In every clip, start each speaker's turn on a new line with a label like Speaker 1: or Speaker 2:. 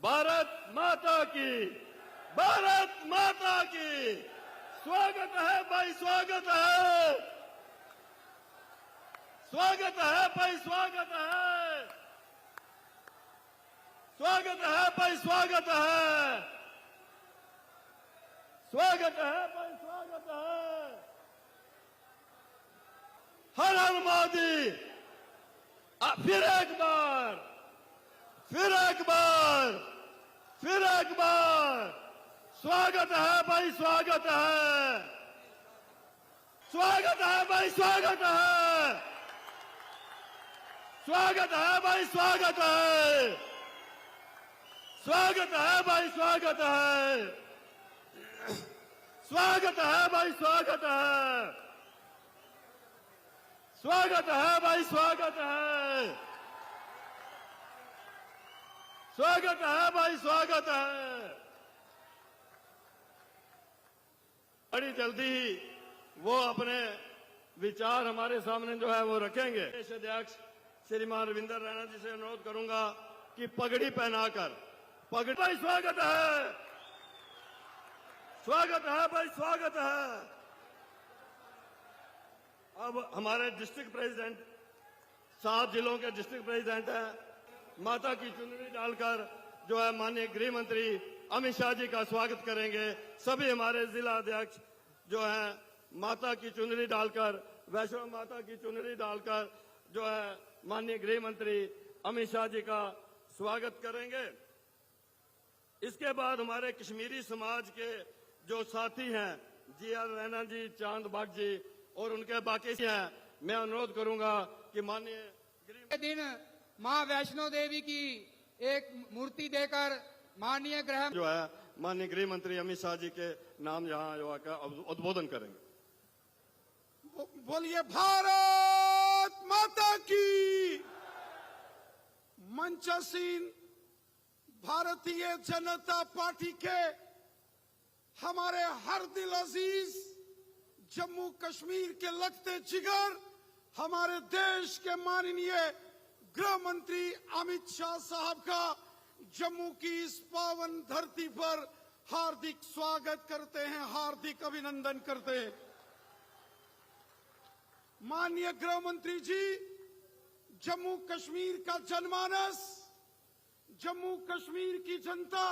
Speaker 1: भारत माता की, भारत माता की। स्वागत है भाई, स्वागत है, स्वागत है भाई, स्वागत है, स्वागत है भाई, स्वागत है, स्वागत है भाई, स्वागत है। हर हर मोदी। फिर एक बार, फिर एक बार, फिर एक बार। स्वागत है भाई, स्वागत है, स्वागत है भाई, स्वागत है, स्वागत है भाई, स्वागत है, स्वागत है भाई, स्वागत है, स्वागत है भाई, स्वागत है, स्वागत है भाई, स्वागत है, स्वागत है भाई, स्वागत है। बड़ी जल्दी वो अपने विचार हमारे सामने जो है वो रखेंगे। प्रदेश अध्यक्ष श्रीमान रविंद्र रैना जी से अनुरोध करूंगा कि पगड़ी पहनाकर, पगड़ी भाई, स्वागत है, स्वागत है भाई, स्वागत है। अब हमारे डिस्ट्रिक्ट प्रेसिडेंट, 7 जिलों के डिस्ट्रिक्ट प्रेसिडेंट हैं, माता की चुनरी डालकर जो है माननीय गृह मंत्री अमित शाह जी का स्वागत करेंगे। सभी हमारे जिला अध्यक्ष जो है माता की चुनरी डालकर, वैष्णो माता की चुनरी डालकर जो है माननीय गृह मंत्री अमित शाह जी का स्वागत करेंगे। इसके बाद हमारे कश्मीरी समाज के जो साथी हैं, जी.आर. रैना जी, चांद बाग जी और उनके बाकी हैं, मैं अनुरोध करूंगा कि माननीय
Speaker 2: गृह दिन मां वैष्णो देवी की एक मूर्ति देकर माननीय गृह
Speaker 1: जो है माननीय गृह मंत्री अमित शाह जी के नाम यहाँ जो है उद्बोधन करेंगे।
Speaker 3: बोलिए भारत माता की। मंचासीन भारतीय जनता पार्टी के हमारे हर दिल अजीज जम्मू कश्मीर के लगते जिगर हमारे देश के माननीय गृह मंत्री अमित शाह साहब का जम्मू की इस पावन धरती पर हार्दिक स्वागत करते हैं, हार्दिक अभिनंदन करते हैं। माननीय गृह मंत्री जी, जम्मू कश्मीर का जनमानस, जम्मू कश्मीर की जनता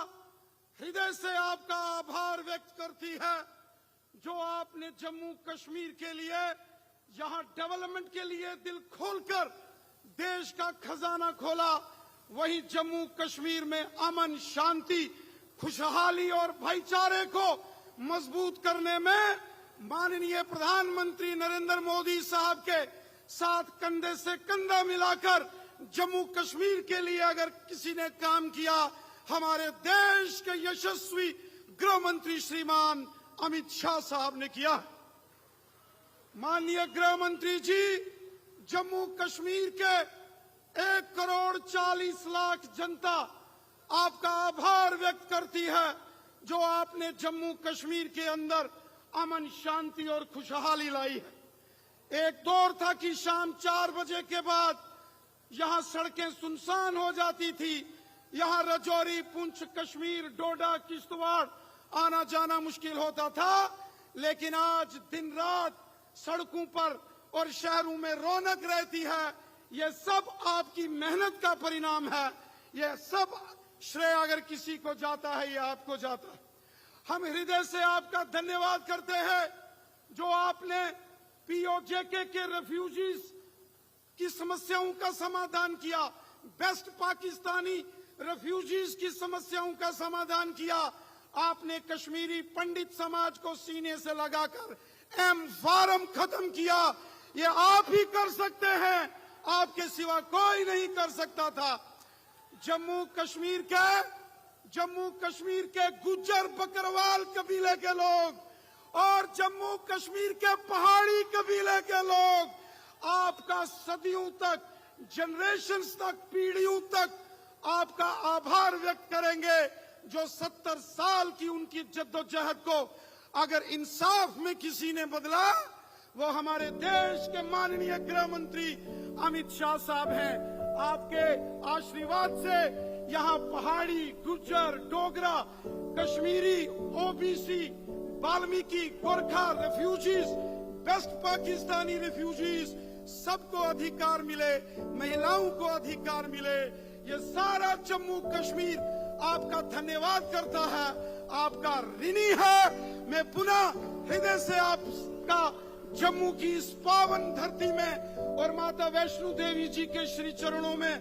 Speaker 3: हृदय से आपका आभार व्यक्त करती है जो आपने जम्मू कश्मीर के लिए, यहां डेवलपमेंट के लिए दिल खोलकर देश का खजाना खोला। वहीं जम्मू कश्मीर में अमन, शांति, खुशहाली और भाईचारे को मजबूत करने में माननीय प्रधानमंत्री नरेंद्र मोदी साहब के साथ कंधे से कंधा मिलाकर जम्मू कश्मीर के लिए अगर किसी ने काम किया, हमारे देश के यशस्वी गृह मंत्री श्रीमान अमित शाह साहब ने किया। माननीय गृह मंत्री जी, जम्मू कश्मीर के 1,40,00,000 जनता आपका आभार व्यक्त करती है जो आपने जम्मू कश्मीर के अंदर अमन, शांति और खुशहाली लाई है। एक दौर था कि शाम 4 बजे के बाद यहां सड़कें सुनसान हो जाती थी, यहां राजौरी, पुंछ, कश्मीर, डोडा, किश्तवाड़ आना जाना मुश्किल होता था। लेकिन आज दिन रात सड़कों पर और शहरों में रौनक रहती है। ये सब आपकी मेहनत का परिणाम है। ये सब श्रेय अगर किसी को जाता है, ये आपको जाता है। हम हृदय से आपका धन्यवाद करते हैं जो आपने पीओजेके के रेफ्यूजीज की समस्याओं का समाधान किया, बेस्ट पाकिस्तानी रेफ्यूजीज की समस्याओं का समाधान किया। आपने कश्मीरी पंडित समाज को सीने से लगाकर एम फार्म खत्म किया। ये आप ही कर सकते हैं, आपके सिवा कोई नहीं कर सकता था। जम्मू कश्मीर के गुज्जर बकरवाल कबीले के लोग और जम्मू कश्मीर के पहाड़ी कबीले के लोग आपका सदियों तक, जनरेशंस तक, पीढ़ियों तक आपका आभार व्यक्त करेंगे जो 70 साल की उनकी जद्दोजहद को अगर इंसाफ में किसी ने बदला, वो हमारे देश के माननीय गृह मंत्री अमित शाह साहब हैं। आपके आशीर्वाद से यहाँ Pahari, Gujjar, Dogra, Kashmiri, OBC, Valmiki, Gorkha refugees, west Pakistani refugees, सबको अधिकार मिले, महिलाओं को अधिकार मिले। ये सारा जम्मू कश्मीर आपका धन्यवाद करता है, आपका ऋणी है। मैं पुनः हृदय से आपका जम्मू की इस पावन धरती में और माता वैष्णो देवी जी के श्री चरणों में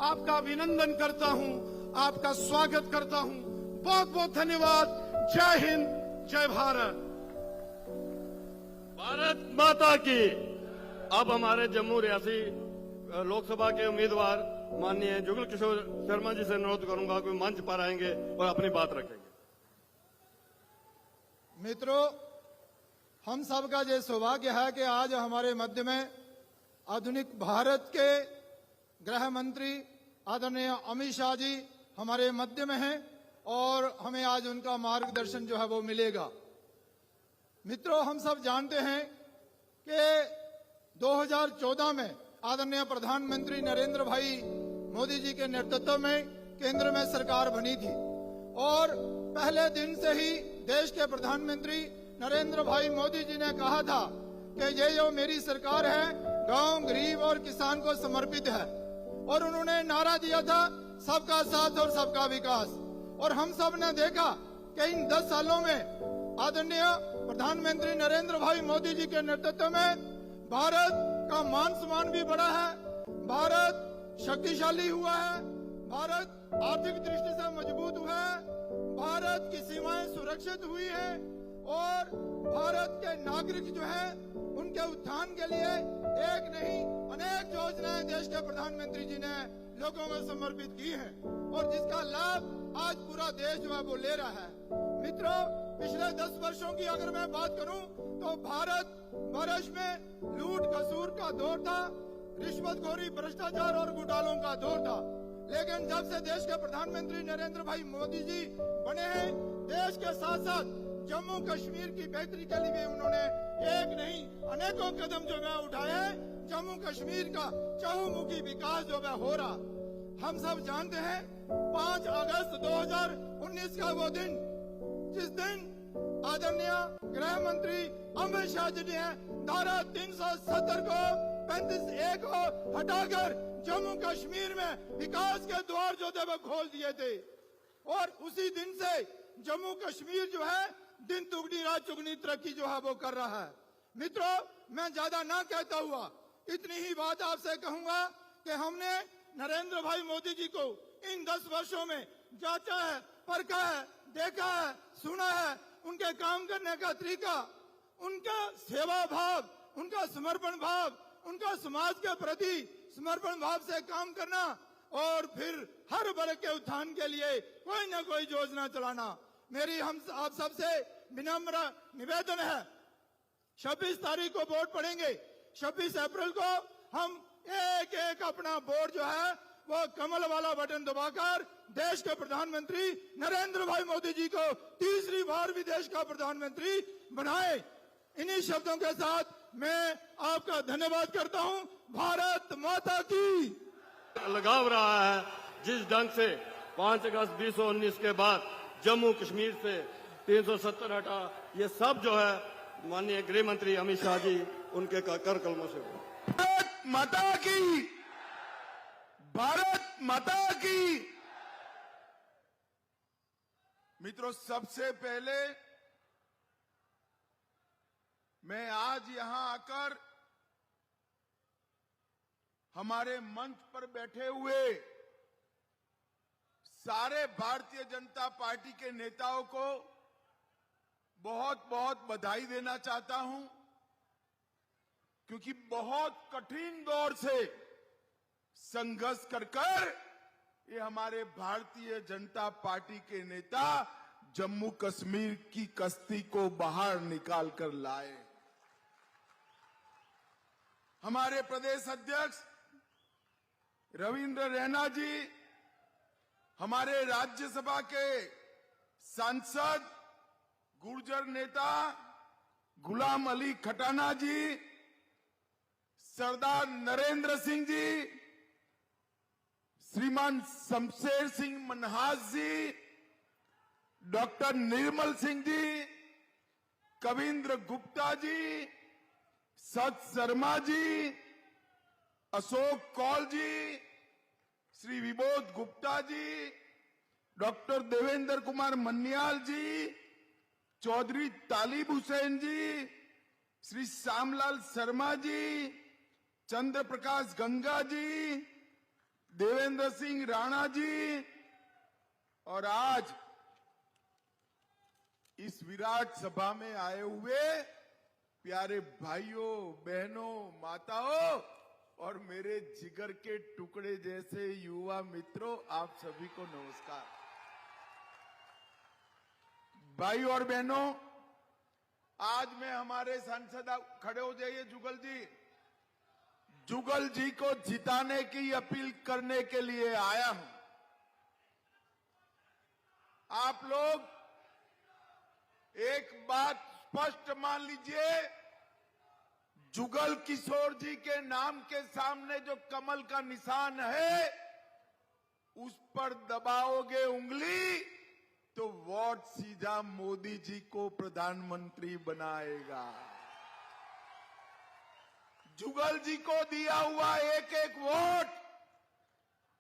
Speaker 3: आपका अभिनंदन करता हूं, आपका स्वागत करता हूं। बहुत बहुत धन्यवाद। जय हिंद, जय भारत।
Speaker 1: भारत माता की। अब हमारे जम्मू रियासी लोकसभा के उम्मीदवार माननीय जुगल किशोर शर्मा जी से अनुरोध करूंगा कि मंच पर आएंगे और अपनी बात रखेंगे।
Speaker 4: मित्रों, हम सबका ये सौभाग्य है कि आज हमारे मध्य में आधुनिक भारत के गृह मंत्री आदरणीय अमित शाह जी हमारे मध्य में हैं और हमें आज उनका मार्गदर्शन जो है वो मिलेगा। मित्रों, हम सब जानते हैं कि 2014 में आदरणीय प्रधानमंत्री नरेंद्र भाई मोदी जी के नेतृत्व में केंद्र में सरकार बनी थी और पहले दिन से ही देश के प्रधानमंत्री नरेंद्र भाई मोदी जी ने कहा था कि ये जो मेरी सरकार है गांव, गरीब और किसान को समर्पित है और उन्होंने नारा दिया था सबका साथ और सबका विकास। और हम सब ने देखा कि इन 10 सालों में आदरणीय प्रधानमंत्री नरेंद्र भाई मोदी जी के नेतृत्व में भारत का मान सम्मान भी बढ़ा है, भारत शक्तिशाली हुआ है, भारत आर्थिक दृष्टि से मजबूत हुआ है, भारत की सीमाएं सुरक्षित हुई है और भारत के नागरिक जो हैं उनके उत्थान के लिए एक नहीं अनेक योजनाएं देश के प्रधानमंत्री जी ने लोगों को समर्पित की हैं और जिसका लाभ आज पूरा देश जो है वो ले रहा है। मित्रों, पिछले 10 वर्षों की अगर मैं बात करूं तो भारत वर्ष में लूट खसूर का दौर था, रिश्वतखोरी, भ्रष्टाचार और घोटालों का दौर था। लेकिन जब से देश के प्रधानमंत्री नरेंद्र भाई मोदी जी बने हैं, देश के साथ साथ जम्मू कश्मीर की बेहतरी के लिए उन्होंने एक नहीं अनेकों कदम जो है उठाए हैं। जम्मू कश्मीर का चहुमुखी विकास जो है हो रहा। हम सब जानते हैं 5 अगस्त 2019 का वो दिन जिस दिन आदरणीय गृह मंत्री अमित शाह जी ने धारा 370 को 35A को हटाकर जम्मू कश्मीर में विकास के द्वार जो थे वो खोल दिए थे और उसी दिन से जम्मू कश्मीर जो है दिन दुगनी रात चुगनी तरक्की जो है वो कर रहा है। मित्रों, मैं ज्यादा ना कहता हुआ इतनी ही बात आपसे कहूंगा कि हमने नरेंद्र भाई मोदी जी को इन 10 वर्षों में जांचा है, परखा है, देखा है, सुना है। उनके काम करने का तरीका, उनका सेवा भाव, उनका समर्पण भाव, उनका समाज के प्रति समर्पण भाव से काम करना और फिर हर वर्ग के उत्थान के लिए कोई ना कोई योजना चलाना। मेरी हम आप सबसे विनम्र निवेदन है, 26 तारीख को वोट पड़ेंगे। 26 अप्रैल को हम एक एक अपना वोट जो है वो कमल वाला बटन दबाकर देश के प्रधानमंत्री नरेंद्र भाई मोदी जी को तीसरी बार भी देश का प्रधानमंत्री बनाए। इन्हीं शब्दों के साथ मैं आपका धन्यवाद करता हूं। भारत माता की।
Speaker 1: लगाव रहा है जिस ढंग से 5 अगस्त 2019 के बाद जम्मू कश्मीर से 370 हटा, ये सब जो है माननीय गृह मंत्री अमित शाह जी उनके कर कलमों से हुआ।
Speaker 5: भारत माता की, भारत माता की। मित्रों, सबसे पहले मैं आज यहां आकर हमारे मंच पर बैठे हुए सारे भारतीय जनता पार्टी के नेताओं को बहुत बहुत बधाई देना चाहता हूं, क्योंकि बहुत कठिन दौर से संघर्ष कर ये हमारे भारतीय जनता पार्टी के नेता जम्मू कश्मीर की कश्ती को बाहर निकाल कर लाए। हमारे प्रदेश अध्यक्ष रविंद्र रैना जी, हमारे राज्यसभा के सांसद गुर्जर नेता गुलाम अली खटाना जी, सरदार नरेंद्र सिंह जी, श्रीमान शमशेर सिंह मनहास जी, डॉक्टर निर्मल सिंह जी, कविंद्र गुप्ता जी, सत शर्मा जी, अशोक कौल जी, श्री विबोध गुप्ता जी, डॉक्टर देवेंद्र कुमार मन्याल जी, चौधरी तालिब हुसैन जी, श्री श्यामलाल शर्मा जी, चंद्र प्रकाश गंगा जी, देवेंद्र सिंह राणा जी, और आज इस विराट सभा में आए हुए प्यारे भाइयों, बहनों, माताओं और मेरे जिगर के टुकड़े जैसे युवा मित्रों, आप सभी को नमस्कार। भाइयों और बहनों, आज मैं हमारे सांसद, खड़े हो जाइए जुगल जी, जुगल जी को जिताने की अपील करने के लिए आया हूं। आप लोग एक बात स्पष्ट मान लीजिए, जुगल किशोर जी के नाम के सामने जो कमल का निशान है, उस पर दबाओगे उंगली तो वोट सीधा मोदी जी को प्रधानमंत्री बनाएगा। जुगल जी को दिया हुआ एक एक वोट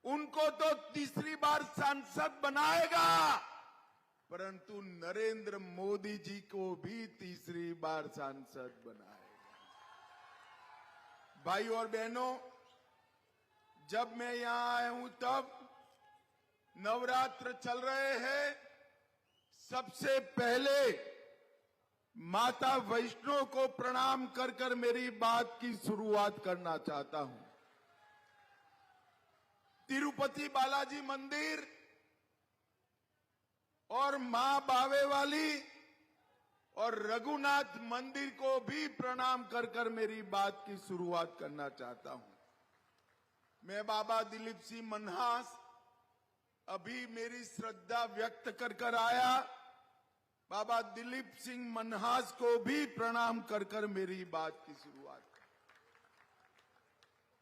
Speaker 5: उनको तो तीसरी बार सांसद बनाएगा, परंतु नरेंद्र मोदी जी को भी तीसरी बार सांसद बनाएगा। भाई और बहनों, जब मैं यहां आया हूं तब नवरात्र चल रहे हैं। सबसे पहले माता वैष्णो को प्रणाम कर कर मेरी बात की शुरुआत करना चाहता हूं। तिरुपति बालाजी मंदिर और मां बावे वाली और रघुनाथ मंदिर को भी प्रणाम कर कर मेरी बात की शुरुआत करना चाहता हूं। मैं बाबा दिलीप सिंह मनहास अभी मेरी श्रद्धा व्यक्त कर कर आया। बाबा दिलीप सिंह मनहास को भी प्रणाम कर कर मेरी बात की शुरुआत कर।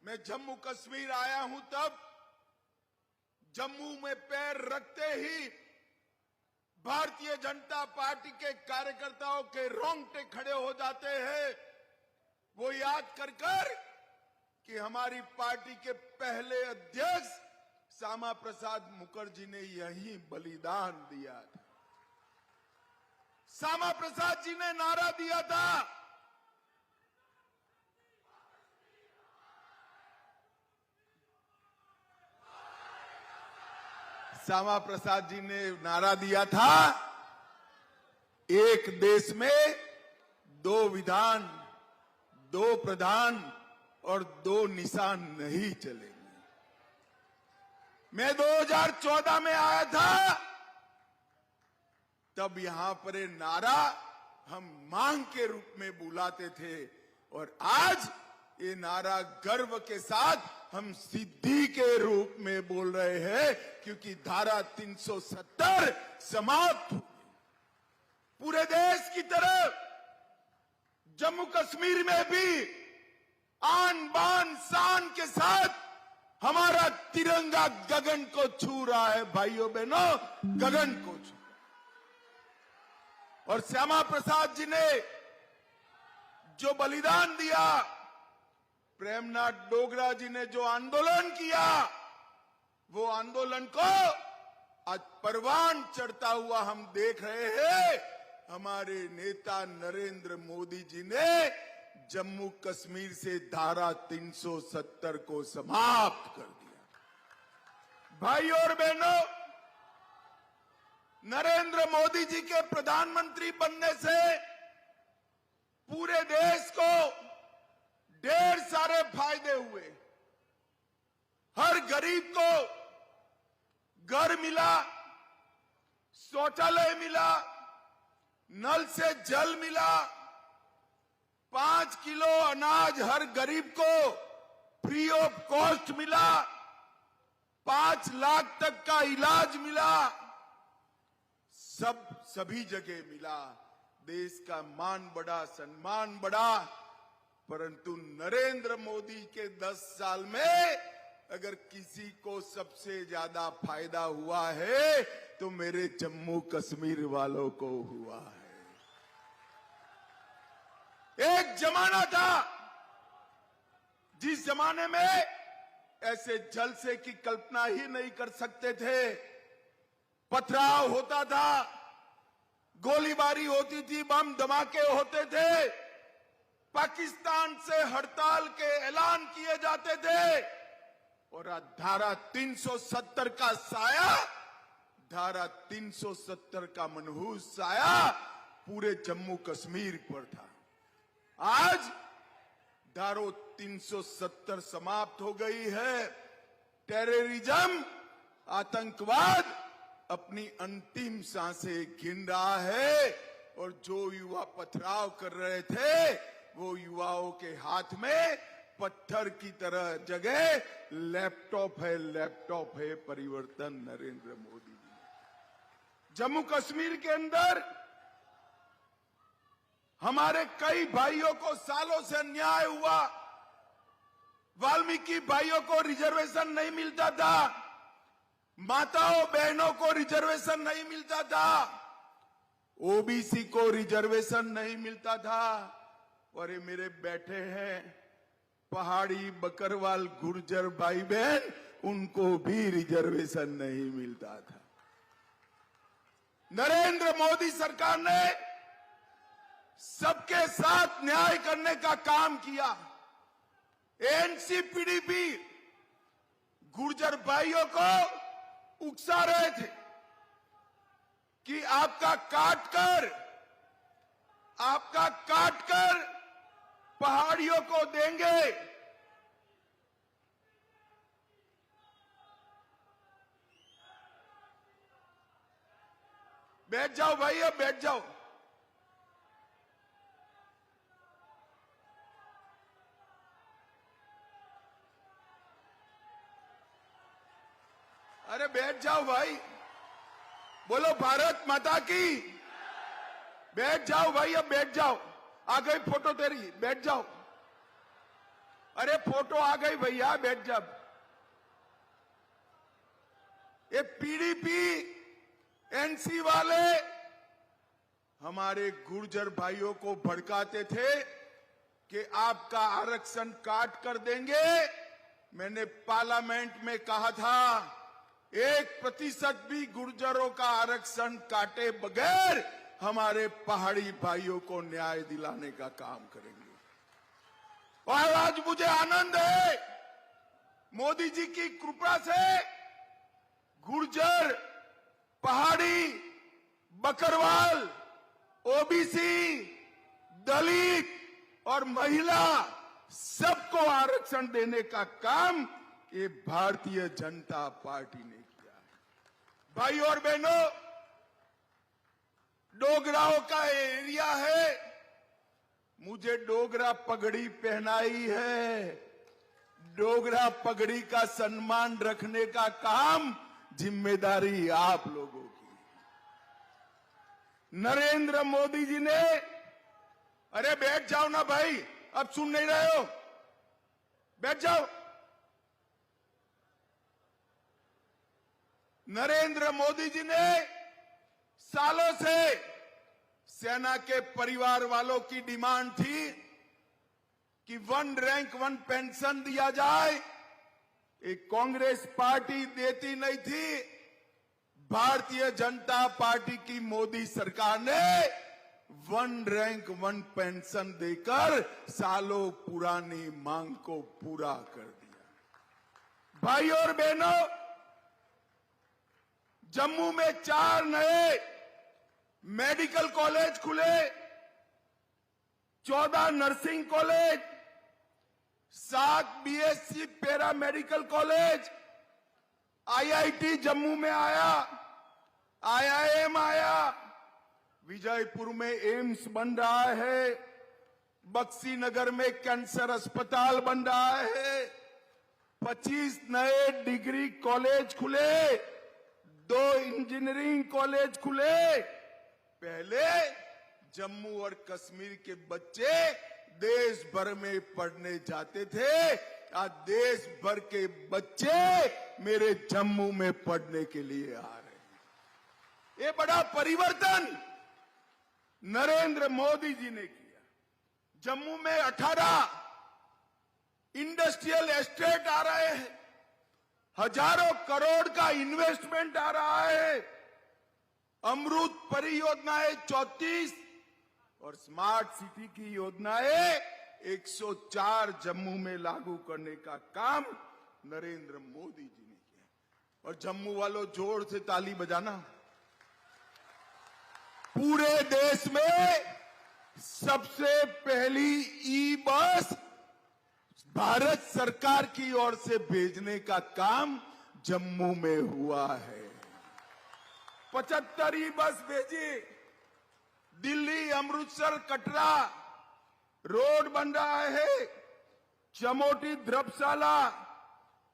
Speaker 5: मैं जम्मू कश्मीर आया हूं तब जम्मू में पैर रखते ही भारतीय जनता पार्टी के कार्यकर्ताओं के रोंगटे खड़े हो जाते हैं। वो याद कर कर कि हमारी पार्टी के पहले अध्यक्ष श्यामा प्रसाद मुखर्जी ने यही बलिदान दिया था। श्यामा प्रसाद जी ने नारा दिया था, श्यामा प्रसाद जी ने नारा दिया था, एक देश में दो विधान, दो प्रधान और दो निशान नहीं चलेंगे। मैं 2014 में आया था, तब यहां पर ये नारा हम मांग के रूप में बुलाते थे और आज ये नारा गर्व के साथ हम सिद्धि के रूप में बोल रहे हैं, क्योंकि धारा 370 समाप्त। पूरे देश की तरफ जम्मू कश्मीर में भी आन बान शान के साथ हमारा तिरंगा गगन को छू रहा है। भाइयों बहनों, गगन को छू। और श्यामा प्रसाद जी ने जो बलिदान दिया, प्रेमनाथ डोगरा जी ने जो आंदोलन किया, वो आंदोलन को आज परवान चढ़ता हुआ हम देख रहे हैं। हमारे नेता नरेंद्र मोदी जी ने जम्मू कश्मीर से धारा 370 को समाप्त कर दिया। भाइयों और बहनों, नरेंद्र मोदी जी के प्रधानमंत्री बनने से पूरे देश को ढेर सारे फायदे हुए। हर गरीब को घर मिला, शौचालय मिला, नल से जल मिला, 5 किलो अनाज हर गरीब को फ्री ऑफ कॉस्ट मिला, 5 लाख तक का इलाज मिला, सभी जगह मिला। देश का मान बढ़ा, सम्मान बढ़ा। परंतु नरेंद्र मोदी के 10 साल में अगर किसी को सबसे ज्यादा फायदा हुआ है तो मेरे जम्मू कश्मीर वालों को हुआ है। एक जमाना था जिस जमाने में ऐसे जलसे की कल्पना ही नहीं कर सकते थे। पथराव होता था, गोलीबारी होती थी, बम धमाके होते थे, पाकिस्तान से हड़ताल के ऐलान किए जाते थे और धारा 370 का साया, धारा 370 का मनहूस साया पूरे जम्मू कश्मीर पर था। आज धारा 370 समाप्त हो गई है। टेररिज्म, आतंकवाद अपनी अंतिम सांसें गिन रहा है और जो युवा पथराव कर रहे थे वो युवाओं के हाथ में पत्थर की तरह जगह लैपटॉप है, लैपटॉप है परिवर्तन नरेंद्र मोदी जी। जम्मू कश्मीर के अंदर हमारे कई भाइयों को सालों से अन्याय हुआ। वाल्मीकि भाइयों को रिजर्वेशन नहीं मिलता था, माताओं बहनों को रिजर्वेशन नहीं मिलता था, ओबीसी को रिजर्वेशन नहीं मिलता था। और ये मेरे बैठे हैं पहाड़ी बकरवाल गुर्जर भाई बहन, उनको भी रिजर्वेशन नहीं मिलता था। नरेंद्र मोदी सरकार ने सबके साथ न्याय करने का काम किया। एनसीपीडीपी गुर्जर भाइयों को उकसा रहे थे कि आपका काटकर पहाड़ियों को देंगे। बैठ जाओ भाई, अब बैठ जाओ। अरे बैठ जाओ भाई, बोलो भारत माता की। बैठ जाओ भाई, अब बैठ जाओ। आ गई फोटो तेरी, बैठ जाओ। अरे फोटो आ गई भैया, बैठ जा। ये पीडीपी एनसी वाले हमारे गुर्जर भाइयों को भड़काते थे कि आपका आरक्षण काट कर देंगे। मैंने पार्लियामेंट में कहा था 1% भी गुर्जरों का आरक्षण काटे बगैर हमारे पहाड़ी भाइयों को न्याय दिलाने का काम करेंगे। और आज मुझे आनंद है, मोदी जी की कृपा से गुर्जर, पहाड़ी, बकरवाल, ओबीसी, दलित और महिला सबको आरक्षण देने का काम ये भारतीय जनता पार्टी ने किया है। भाई और बहनों, डोगराओं का एरिया है, मुझे डोगरा पगड़ी पहनाई है। डोगरा पगड़ी का सम्मान रखने का काम जिम्मेदारी आप लोगों की। नरेंद्र मोदी जी ने, अरे बैठ जाओ ना भाई, अब सुन नहीं रहे हो, बैठ जाओ। नरेंद्र मोदी जी ने सालों से सेना के परिवार वालों की डिमांड थी कि 1 रैंक 1 पेंशन दिया जाए। एक कांग्रेस पार्टी देती नहीं थी। भारतीय जनता पार्टी की मोदी सरकार ने 1 रैंक 1 पेंशन देकर सालों पुरानी मांग को पूरा कर दिया। भाई और बहनों, जम्मू में 4 नए मेडिकल कॉलेज खुले, 14 nursing college, 7 BSc para medical college, IIT Jammu में आया, आईआईएम आया, विजयपुर में एम्स बन रहा है, बक्सी नगर में कैंसर अस्पताल बन रहा है, 25 नए डिग्री कॉलेज खुले, 2 इंजीनियरिंग कॉलेज खुले। पहले जम्मू और कश्मीर के बच्चे देश भर में पढ़ने जाते थे, आज देश भर के बच्चे मेरे जम्मू में पढ़ने के लिए आ रहे हैं। ये बड़ा परिवर्तन नरेंद्र मोदी जी ने किया। जम्मू में 18 इंडस्ट्रियल एस्टेट आ रहे हैं, हजारों करोड़ का इन्वेस्टमेंट आ रहा है, अमृत परियोजनाएं 34 और स्मार्ट सिटी की योजनाएं 104 जम्मू में लागू करने का काम नरेंद्र मोदी जी ने किया। और जम्मू वालों जोर से ताली बजाना। पूरे देश में सबसे पहली ई बस भारत सरकार की ओर से भेजने का काम जम्मू में हुआ है। 75 ई बस भेजी। दिल्ली, अमृतसर, कटरा रोड बन रहा है। चमोटी, ध्रबशाला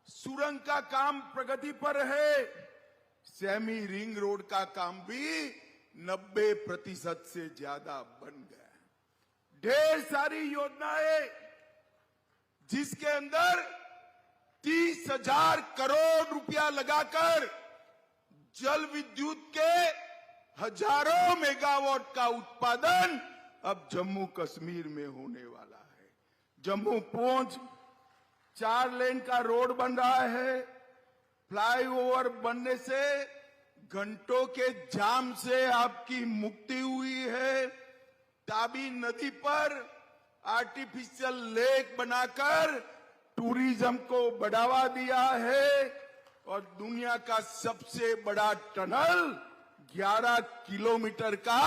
Speaker 5: सुरंग का काम प्रगति पर है। सेमी रिंग रोड का काम भी 90% से ज्यादा बन गया है। ढेर सारी योजनाएं जिसके अंदर 30,000 करोड़ रुपया लगाकर जल विद्युत के हजारों मेगावाट का उत्पादन अब जम्मू कश्मीर में होने वाला है। जम्मू पूंछ 4 लेन का रोड बन रहा है। फ्लाईओवर बनने से घंटों के जाम से आपकी मुक्ति हुई है। ताबी नदी पर आर्टिफिशियल लेक बनाकर टूरिज्म को बढ़ावा दिया है और दुनिया का सबसे बड़ा टनल 11 किलोमीटर का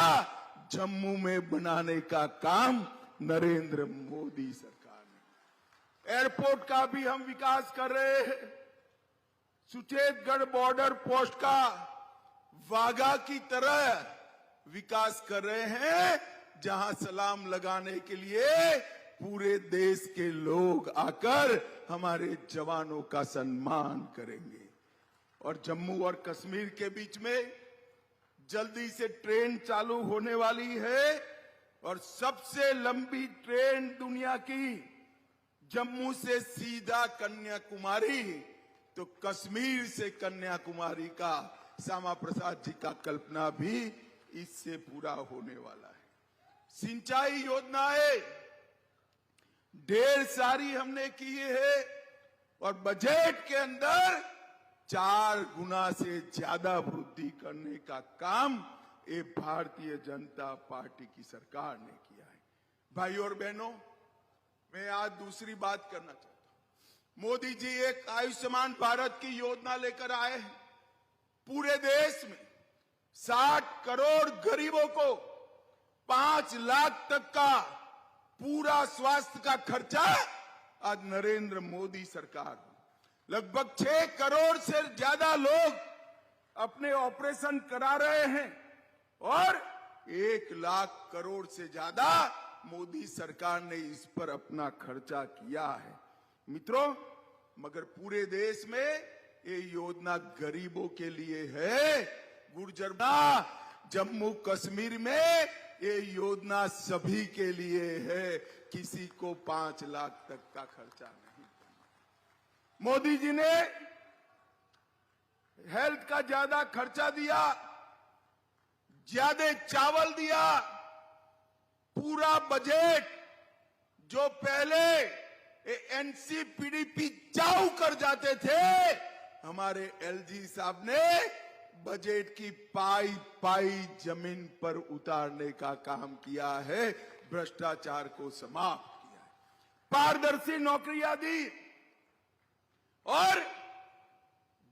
Speaker 5: जम्मू में बनाने का काम नरेंद्र मोदी सरकार ने। एयरपोर्ट का भी हम विकास कर रहे हैं। सुचेतगढ़ बॉर्डर पोस्ट का वाघा की तरह विकास कर रहे हैं, जहां सलाम लगाने के लिए पूरे देश के लोग आकर हमारे जवानों का सम्मान करेंगे। और जम्मू और कश्मीर के बीच में जल्दी से ट्रेन चालू होने वाली है और सबसे लंबी ट्रेन दुनिया की जम्मू से सीधा कन्याकुमारी, तो कश्मीर से कन्याकुमारी का श्यामा प्रसाद जी का कल्पना भी इससे पूरा होने वाला है। सिंचाई योजनाएं ढेर सारी हमने की है और बजट के अंदर 4 गुना से ज्यादा वृद्धि करने का काम ये भारतीय जनता पार्टी की सरकार ने किया है। भाई और बहनों, मैं आज दूसरी बात करना चाहता हूं। मोदी जी एक आयुष्मान भारत की योजना लेकर आए हैं। पूरे देश में 60 करोड़ गरीबों को 5 लाख तक का पूरा स्वास्थ्य का खर्चा आज नरेंद्र मोदी सरकार, लगभग 6 करोड़ से ज्यादा लोग अपने ऑपरेशन करा रहे हैं और 1 लाख करोड़ से ज्यादा मोदी सरकार ने इस पर अपना खर्चा किया है। मित्रों, मगर पूरे देश में ये योजना गरीबों के लिए है। गुर्जरना जम्मू कश्मीर में ये योजना सभी के लिए है। किसी को 5 लाख तक का खर्चा नहीं करना। मोदी जी ने हेल्थ का ज्यादा खर्चा दिया, ज्यादा चावल दिया। पूरा बजट जो पहले एनसीपीडीपी चाऊ कर जाते थे, हमारे एलजी साहब ने बजट की पाई पाई जमीन पर उतारने का काम किया है, भ्रष्टाचार को समाप्त किया है, पारदर्शी नौकरियां दी और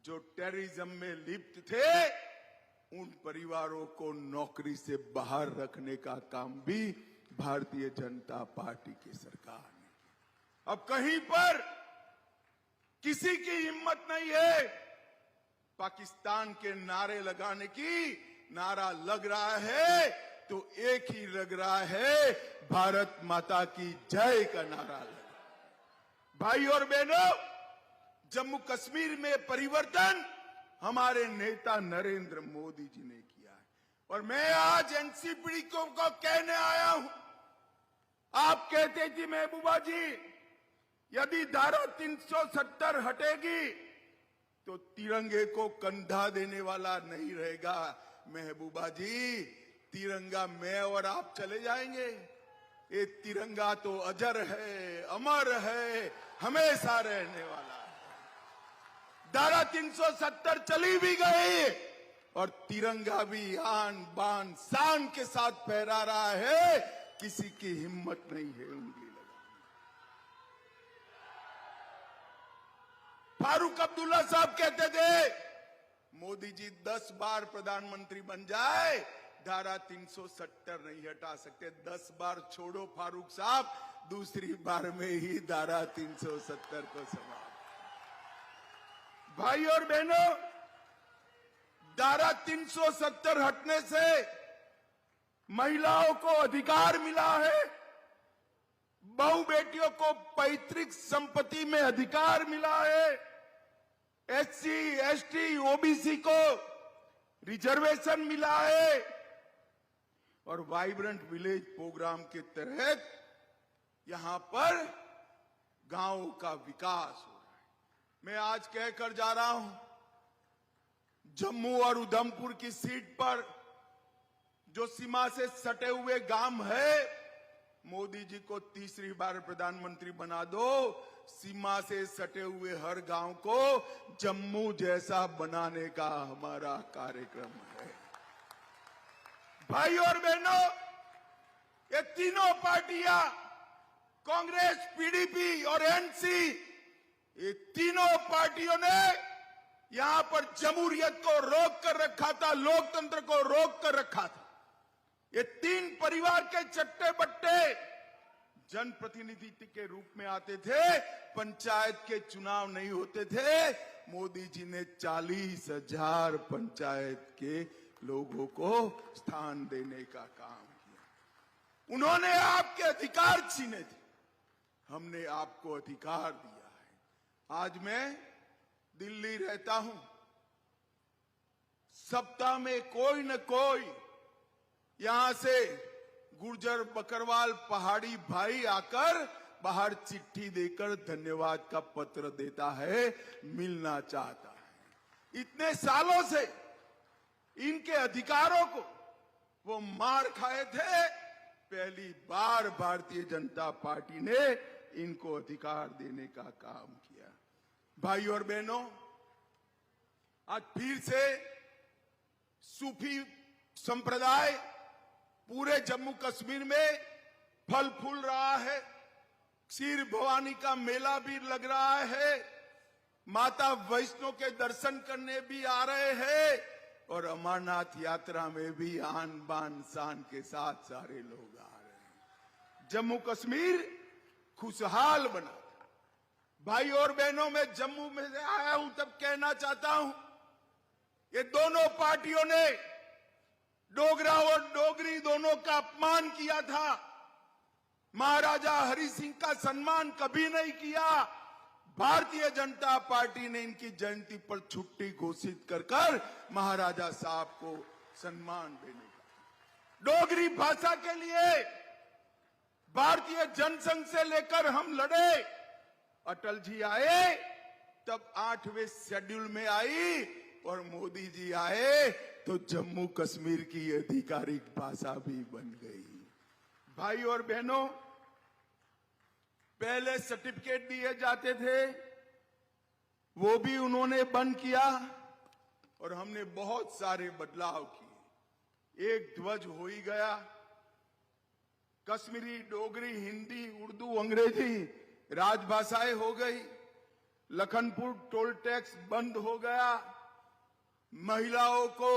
Speaker 5: जो टेररिज्म में लिप्त थे उन परिवारों को नौकरी से बाहर रखने का काम भी भारतीय जनता पार्टी की सरकार ने किया। अब कहीं पर किसी की हिम्मत नहीं है पाकिस्तान के नारे लगाने की। नारा लग रहा है तो एक ही लग रहा है, भारत माता की जय का नारा लगा। भाई और बहनों, जम्मू कश्मीर में परिवर्तन हमारे नेता नरेंद्र मोदी जी ने किया है और मैं आज एनसीपीडी को कहने आया हूं। आप कहते जी महबूबा जी यदि धारा 370 हटेगी तो तिरंगे को कंधा देने वाला नहीं रहेगा। महबूबा जी, तिरंगा मैं और आप चले जाएंगे, ये तिरंगा तो अजर है, अमर है, हमेशा रहने वाला है। धारा 370 चली भी गई और तिरंगा भी आन बान शान के साथ फहरा रहा है, किसी की हिम्मत नहीं है उंगली लगाने। फारूक अब्दुल्ला साहब कहते थे मोदी जी 10 बार प्रधानमंत्री बन जाए, धारा 370 नहीं हटा सकते। 10 बार छोड़ो फारूक साहब, दूसरी बार में ही धारा 370 को समाप्त। भाई और बहनों, धारा 370 हटने से महिलाओं को अधिकार मिला है, बहु बेटियों को पैतृक संपत्ति में अधिकार मिला है, एससी, एसटी, ओबीसी को रिजर्वेशन मिला है और वाइब्रेंट विलेज प्रोग्राम के तहत यहां पर गांवों का विकास हो रहा है। मैं आज कहकर जा रहा हूं, जम्मू और उधमपुर की सीट पर जो सीमा से सटे हुए गांव है, मोदी जी को तीसरी बार प्रधानमंत्री बना दो, सीमा से सटे हुए हर गांव को जम्मू जैसा बनाने का हमारा कार्यक्रम है। भाई और बहनों, ये तीनों पार्टियां, कांग्रेस, पीडीपी और एनसी, ये तीनों पार्टियों ने यहां पर जमहूरियत को रोक कर रखा था, लोकतंत्र को रोक कर रखा था। ये तीन परिवार के चट्टे बट्टे जनप्रतिनिधि के रूप में आते थे, पंचायत के चुनाव नहीं होते थे। मोदी जी ने 40,000 पंचायत के लोगों को स्थान देने का काम किया। उन्होंने आपके अधिकार छीने थे, हमने आपको अधिकार दिया है। आज मैं दिल्ली रहता हूं, सप्ताह में कोई न कोई यहां से गुर्जर बकरवाल पहाड़ी भाई आकर बाहर चिट्ठी देकर धन्यवाद का पत्र देता है, मिलना चाहता है। इतने सालों से इनके अधिकारों को वो मार खाए थे, पहली बार भारतीय जनता पार्टी ने इनको अधिकार देने का काम किया। भाई और बहनों, आज फिर से सूफी संप्रदाय पूरे जम्मू कश्मीर में फल फूल रहा है। क्षीर भवानी का मेला भी लग रहा है, माता वैष्णो के दर्शन करने भी आ रहे हैं और अमरनाथ यात्रा में भी आन बान शान के साथ सारे लोग आ रहे हैं। जम्मू कश्मीर खुशहाल बना था। भाई और बहनों, मैं जम्मू में से आया हूं तब कहना चाहता हूं, ये दोनों पार्टियों ने डोगरा और डोगरी दोनों का अपमान किया था। महाराजा हरि सिंह का सम्मान कभी नहीं किया। भारतीय जनता पार्टी ने इनकी जयंती पर छुट्टी घोषित कर महाराजा साहब को सम्मान देने का। डोगरी भाषा के लिए भारतीय जनसंघ से लेकर हम लड़े। अटल जी आए तब 8वें शेड्यूल में आई और मोदी जी आए तो जम्मू कश्मीर की आधिकारिक भाषा भी बन गई। भाई और बहनों, पहले सर्टिफिकेट दिए जाते थे, वो भी उन्होंने बंद किया और हमने बहुत सारे बदलाव किए। एक ध्वज हो ही गया, कश्मीरी, डोगरी, हिंदी, उर्दू, अंग्रेजी राजभाषाएं हो गई। लखनपुर टोल टैक्स बंद हो गया। महिलाओं को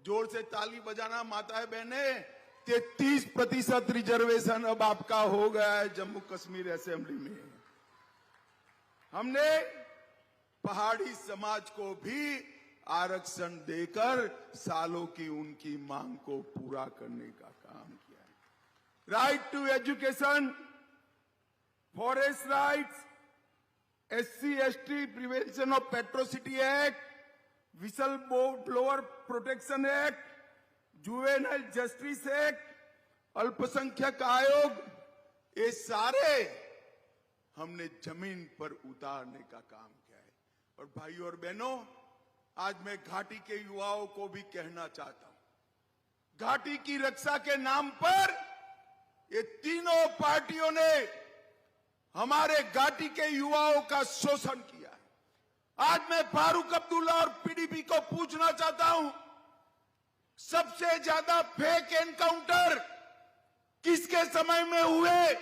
Speaker 5: जोर से ताली बजाना, माताएं बहनें, 33% रिजर्वेशन अब आपका हो गया है जम्मू कश्मीर असेंबली में। हमने पहाड़ी समाज को भी आरक्षण देकर सालों की उनकी मांग को पूरा करने का काम किया है। Right to education, forest rights, SC ST prevention of atrocity act, whistle blower protection act, juvenile justice act, अल्पसंख्यक आयोग, ये सारे हमने जमीन पर उतारने का काम किया है। और भाइयों और बहनों, आज मैं घाटी के युवाओं को भी कहना चाहता हूं, घाटी की रक्षा के नाम पर ये तीनों पार्टियों ने हमारे घाटी के युवाओं का शोषण किया है। आज मैं फारूक अब्दुल्ला और पीडीपी को पूछना चाहता हूं, सबसे ज्यादा फेक एनकाउंटर किसके समय में हुए?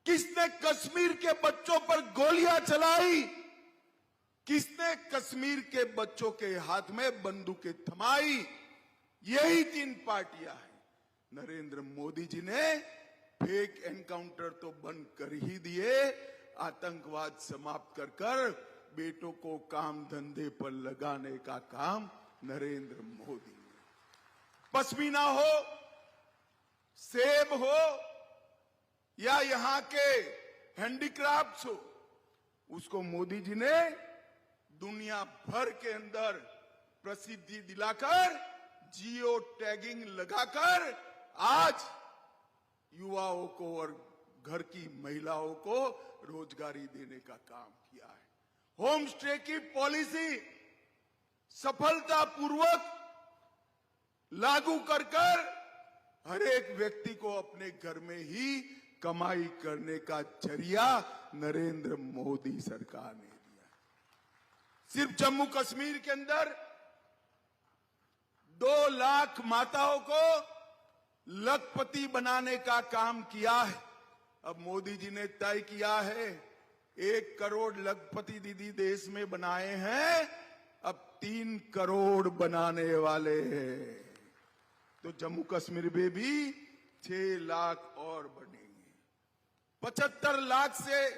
Speaker 5: किसने कश्मीर के बच्चों पर गोलियां चलाई? किसने कश्मीर के बच्चों के हाथ में बंदूकें थमाई? यही तीन पार्टियां हैं। नरेंद्र मोदी जी ने फेक एनकाउंटर तो बंद कर ही दिए, आतंकवाद समाप्त कर कर बेटों को काम धंधे पर लगाने का काम नरेंद्र मोदी ने। पश्मीना हो, सेब हो या यहां के हैंडीक्राफ्ट्स हो, उसको मोदी जी ने दुनिया भर के अंदर प्रसिद्धि दिलाकर, जियो टैगिंग लगाकर आज युवाओं को और घर की महिलाओं को रोजगारी देने का काम किया है। होम स्टे की पॉलिसी सफलतापूर्वक लागू कर कर हर एक व्यक्ति को अपने घर में ही कमाई करने का जरिया नरेंद्र मोदी सरकार ने दिया। सिर्फ जम्मू कश्मीर के अंदर 2 लाख माताओं को लखपति बनाने का काम किया है। अब मोदी जी ने तय किया है 1 करोड़ लखपति दीदी देश में बनाए हैं, अब 3 करोड़ बनाने वाले हैं। तो जम्मू कश्मीर में भी 6 लाख और बनेंगे। 75 लाख से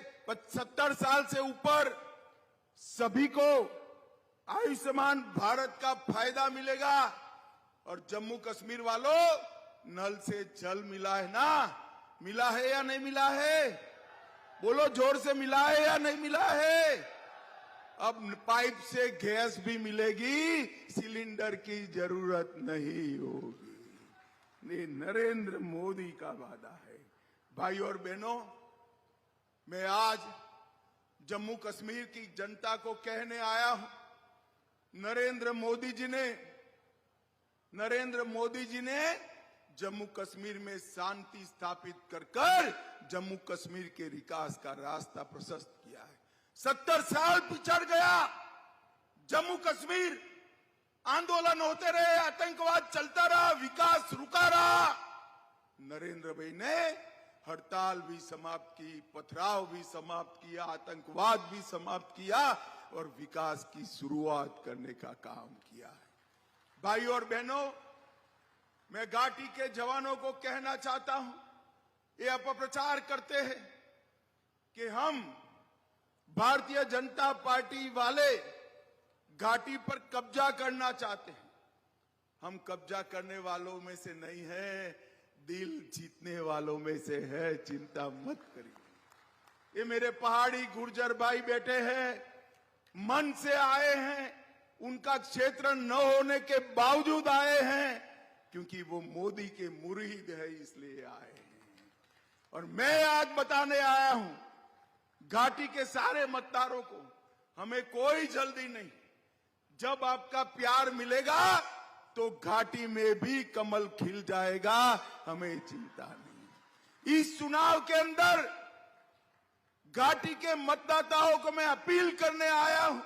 Speaker 5: 70 साल से ऊपर सभी को आयुष्मान भारत का फायदा मिलेगा। और जम्मू कश्मीर वालों, नल से जल मिला है ना? मिला है या नहीं मिला है? बोलो जोर से, मिला है या नहीं मिला है? अब पाइप से गैस भी मिलेगी, सिलेंडर की जरूरत नहीं होगी। ये नरेंद्र मोदी का वादा है। भाई और बहनों, मैं आज जम्मू कश्मीर की जनता को कहने आया हूं, नरेंद्र मोदी जी ने जम्मू कश्मीर में शांति स्थापित कर जम्मू कश्मीर के विकास का रास्ता प्रशस्त किया है। 70 साल पिछड़ गया जम्मू कश्मीर, आंदोलन होते रहे, आतंकवाद चलता रहा, विकास रुका रहा। नरेंद्र भाई ने हड़ताल भी समाप्त की, पथराव भी समाप्त किया, आतंकवाद भी समाप्त किया और विकास की शुरुआत करने का काम किया है। भाई और बहनों, मैं घाटी के जवानों को कहना चाहता हूं, ये अपप्रचार करते हैं कि हम भारतीय जनता पार्टी वाले घाटी पर कब्जा करना चाहते हैं। हम कब्जा करने वालों में से नहीं है, दिल जीतने वालों में से है, चिंता मत करिए। ये मेरे पहाड़ी गुर्जर भाई बैठे हैं, मन से आए हैं, उनका क्षेत्र न होने के बावजूद आए हैं, क्योंकि वो मोदी के मुरीद है इसलिए आए हैं। और मैं आज बताने आया हूं घाटी के सारे मतदारों को, हमें कोई जल्दी नहीं। जब आपका प्यार मिलेगा तो घाटी में भी कमल खिल जाएगा, हमें चिंता नहीं। इस चुनाव के अंदर घाटी के मतदाताओं को मैं अपील करने आया हूं,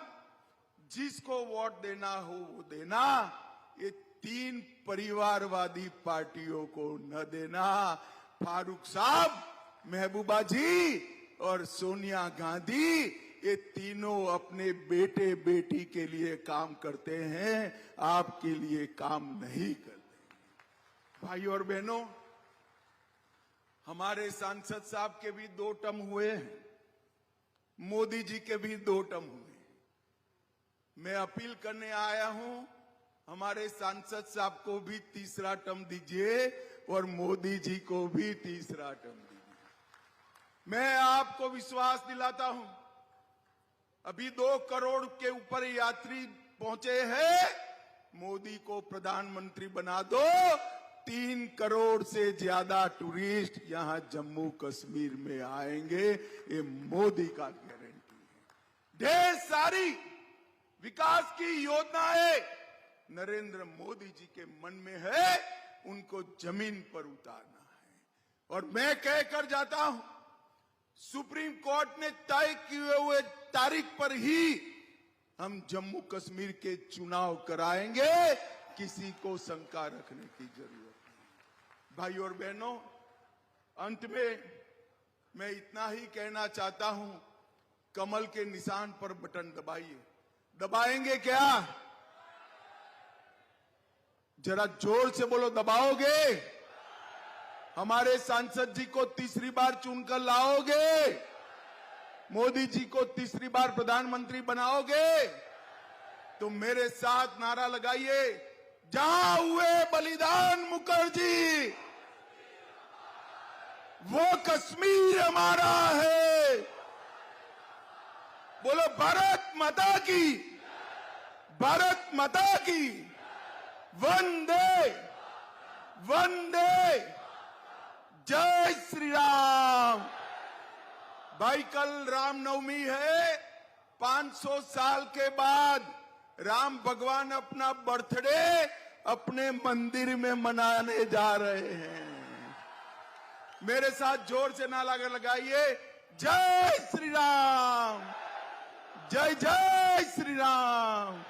Speaker 5: जिसको वोट देना हो वो देना, ये 3 परिवारवादी पार्टियों को न देना। फारूक साहब, महबूबा जी और सोनिया गांधी, ये तीनों अपने बेटे बेटी के लिए काम करते हैं, आपके लिए काम नहीं करते। भाई और बहनों, हमारे सांसद साहब के भी 2 टर्म हुए हैं, मोदी जी के भी 2 टर्म हुए। मैं अपील करने आया हूं, हमारे सांसद साहब को भी 3रा टर्म दीजिए और मोदी जी को भी 3रा टर्म दीजिए। मैं आपको विश्वास दिलाता हूं, अभी 2 करोड़ के ऊपर यात्री पहुंचे हैं, मोदी को प्रधानमंत्री बना दो, 3 करोड़ से ज्यादा टूरिस्ट यहां जम्मू कश्मीर में आएंगे, ये मोदी का गारंटी है। ढेर सारी विकास की योजनाएं नरेंद्र मोदी जी के मन में है, उनको जमीन पर उतारना है। और मैं कहकर जाता हूं, सुप्रीम कोर्ट ने तय किए हुए तारीख पर ही हम जम्मू कश्मीर के चुनाव कराएंगे, किसी को शंका रखने की जरूरत नहीं। भाई और बहनों, अंत में मैं इतना ही कहना चाहता हूं, कमल के निशान पर बटन दबाइए। दबाएंगे क्या? जरा जोर से बोलो, दबाओगे? हमारे सांसद जी को तीसरी बार चुनकर लाओगे? मोदी जी को तीसरी बार प्रधानमंत्री बनाओगे? तो मेरे साथ नारा लगाइए, जहां हुए बलिदान मुखर्जी, वो कश्मीर हमारा है। बोलो भारत माता की, भारत माता की, वंदे वंदे, जय श्री राम। भाई, कल रामनवमी है। 500 साल के बाद राम भगवान अपना बर्थडे अपने मंदिर में मनाने जा रहे हैं। मेरे साथ जोर से नारा लगाइए, जय श्री राम, जय जय श्री राम।